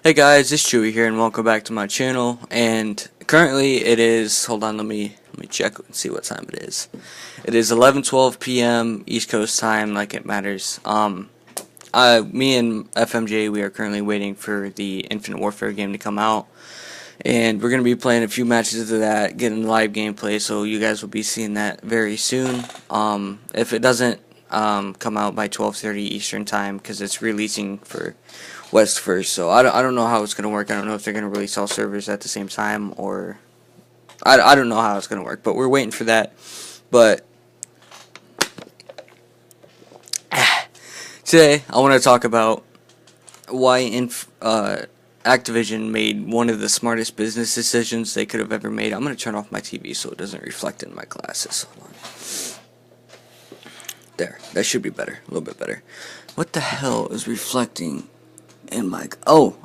Hey guys, it's Chewy here and welcome back to my channel. And currently it is, hold on, let me check and see what time it is. It is 11:12 p.m. East Coast time, like it matters. Me and FMJ, we are currently waiting for the Infinite Warfare game to come out. And we're going to be playing a few matches of that, getting live gameplay, so you guys will be seeing that very soon. If it doesn't come out by 12:30 Eastern time, because it's releasing for West first, so I don't know how it's going to work. I don't know if they're going to release all servers at the same time, or I don't know how it's going to work, but we're waiting for that. But today I want to talk about why Activision made one of the smartest business decisions they could have ever made. I'm going to turn off my TV so it doesn't reflect in my glasses. Hold on. There, that should be better, a little bit better. What the hell is reflecting in my... Oh,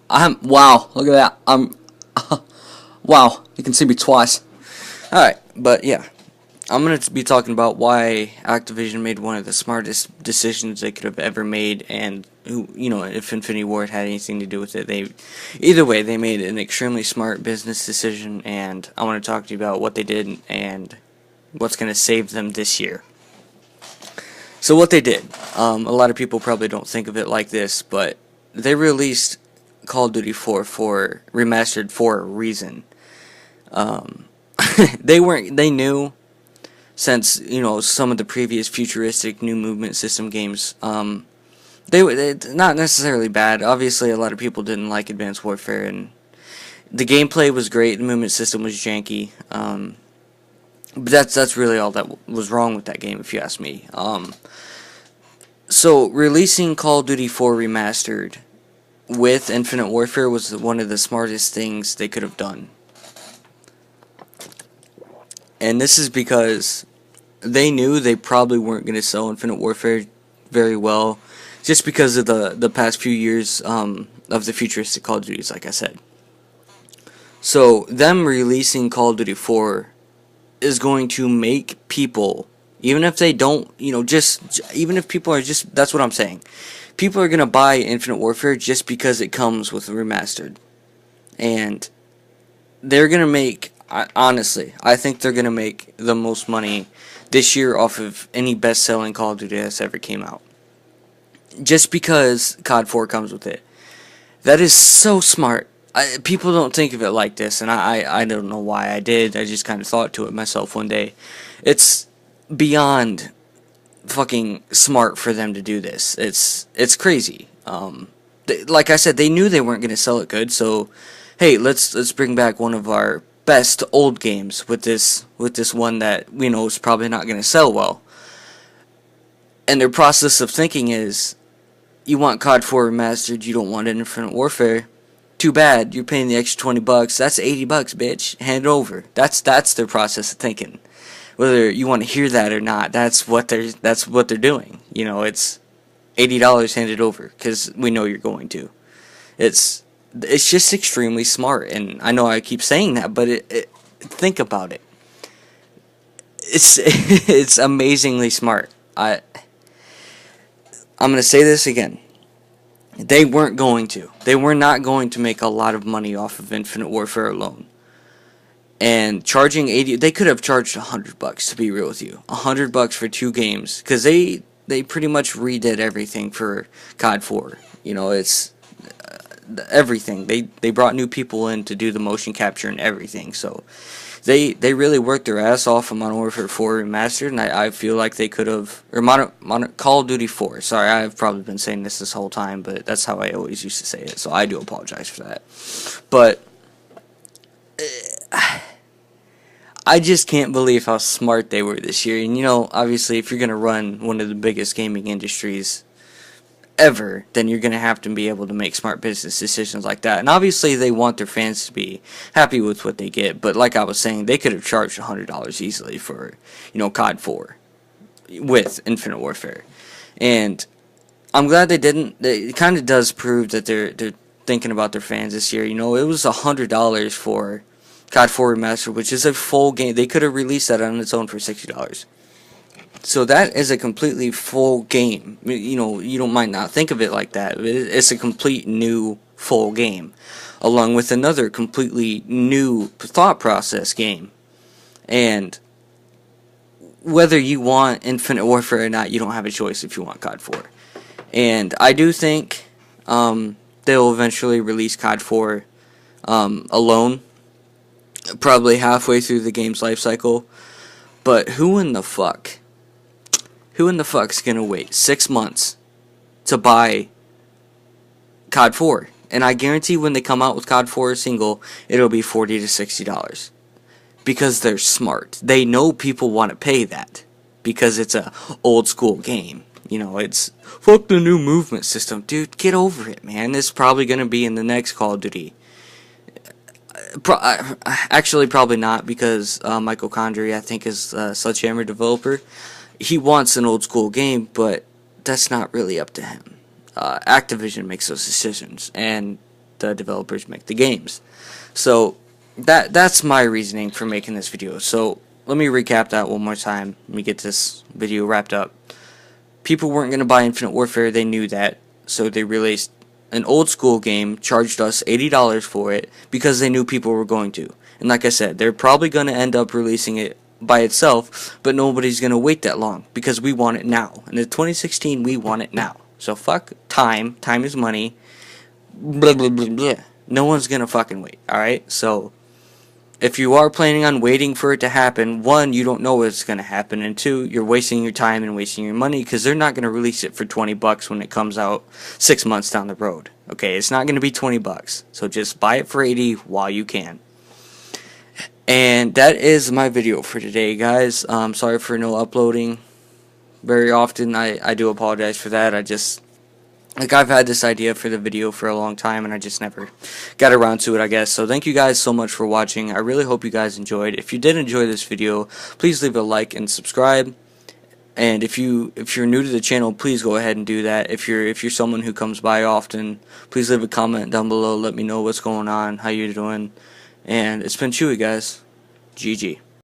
wow, look at that. Wow, you can see me twice. Alright, but yeah, I'm going to be talking about why Activision made one of the smartest decisions they could have ever made, and who, if Infinity Ward had anything to do with it, either way, they made an extremely smart business decision, and I want to talk to you about what they did and what's going to save them this year. So what they did, a lot of people probably don't think of it like this, but they released Call of Duty 4 remastered for a reason. They knew, since some of the previous futuristic new movement system games, they not necessarily bad. Obviously, a lot of people didn't like Advanced Warfare, and the gameplay was great. The movement system was janky. But that's really all that was wrong with that game, if you ask me. So releasing Call of Duty 4 remastered with Infinite Warfare was one of the smartest things they could have done. And this is because they knew they probably weren't going to sell Infinite Warfare very well, just because of the past few years of the futuristic Call of Duties, like I said. So them releasing Call of Duty 4 is going to make people, even if they don't, even if people are just, that's what I'm saying. People are going to buy Infinite Warfare just because it comes with remastered. And they're going to make, honestly, I think they're going to make the most money this year off of any best-selling Call of Duty that's ever came out. Just because COD 4 comes with it. That is so smart. People don't think of it like this, and I don't know why I did. I just kind of thought to it myself one day. It's beyond fucking smart for them to do this. It's crazy. Like I said, they knew they weren't going to sell it good, so hey, let's bring back one of our best old games with this one that we know is probably not going to sell well. And their process of thinking is, you want COD 4 remastered, you don't want Infinite Warfare. Too bad, you're paying the extra $20. That's $80, bitch. Hand it over. That's their process of thinking. Whether you want to hear that or not, that's what they're doing. It's $80 handed over because we know you're going to. It's just extremely smart, and I know I keep saying that, but think about it. It's amazingly smart. I'm gonna say this again. They weren't going to. They were not going to make a lot of money off of Infinite Warfare alone. And charging $80, they could have charged $100, to be real with you. $100 for 2 games, because they pretty much redid everything for COD 4. It's everything. They brought new people in to do the motion capture and everything. So they really worked their ass off on Modern Warfare 4 Remastered, and I feel like they could have, or Call of Duty 4, sorry, I've probably been saying this whole time, but that's how I always used to say it, so I do apologize for that. But I just can't believe how smart they were this year, and obviously if you're going to run one of the biggest gaming industries ever, then you're going to have to be able to make smart business decisions like that. And obviously they want their fans to be happy with what they get, but like I was saying, they could have charged $100 easily for COD 4 with Infinite Warfare. And I'm glad they didn't. It kind of does prove that they're thinking about their fans this year. It was $100 for COD 4 Remastered, which is a full game. They could have released that on its own for $60. So that is a completely full game. You might not think of it like that, but it's a complete new full game, along with another completely new thought process game. And whether you want Infinite Warfare or not, you don't have a choice if you want COD 4. And I do think they'll eventually release COD 4 alone, probably halfway through the game's life cycle. But who in the fuck's gonna wait 6 months to buy COD 4? And I guarantee when they come out with COD 4 single, it'll be $40 to $60. Because they're smart. They know people want to pay that. Because it's a old school game. You know, it's fuck the new movement system. Dude, get over it, man. This is probably going to be in the next Call of Duty. Actually, probably not, because Michael Condrey, I think, is a Sledgehammer developer. He wants an old school game, but that's not really up to him. Activision makes those decisions, and the developers make the games. So that's my reasoning for making this video. So let me recap that one more time. Let me get this video wrapped up. People weren't going to buy Infinite Warfare. They knew that, so they released an old school game, charged us $80 for it, because they knew people were going to. And like I said, they're probably going to end up releasing it by itself, but nobody's going to wait that long, because we want it now. And in 2016, we want it now. So fuck time. Time is money. Blah, blah, blah, blah. No one's going to fucking wait, alright? So if you are planning on waiting for it to happen, one, you don't know what's going to happen, and two, you're wasting your time and wasting your money, because they're not going to release it for $20 when it comes out 6 months down the road. Okay, it's not going to be $20, so just buy it for $80 while you can. And that is my video for today, guys. Sorry for no uploading very often. I do apologize for that. I've had this idea for the video for a long time, and I just never got around to it, I guess. So thank you guys so much for watching. I really hope you guys enjoyed. If you did enjoy this video, please leave a like and subscribe. And if you're new to the channel, please go ahead and do that. If you're someone who comes by often, please leave a comment down below. Let me know what's going on, how you're doing. And it's been Chewy, guys. GG.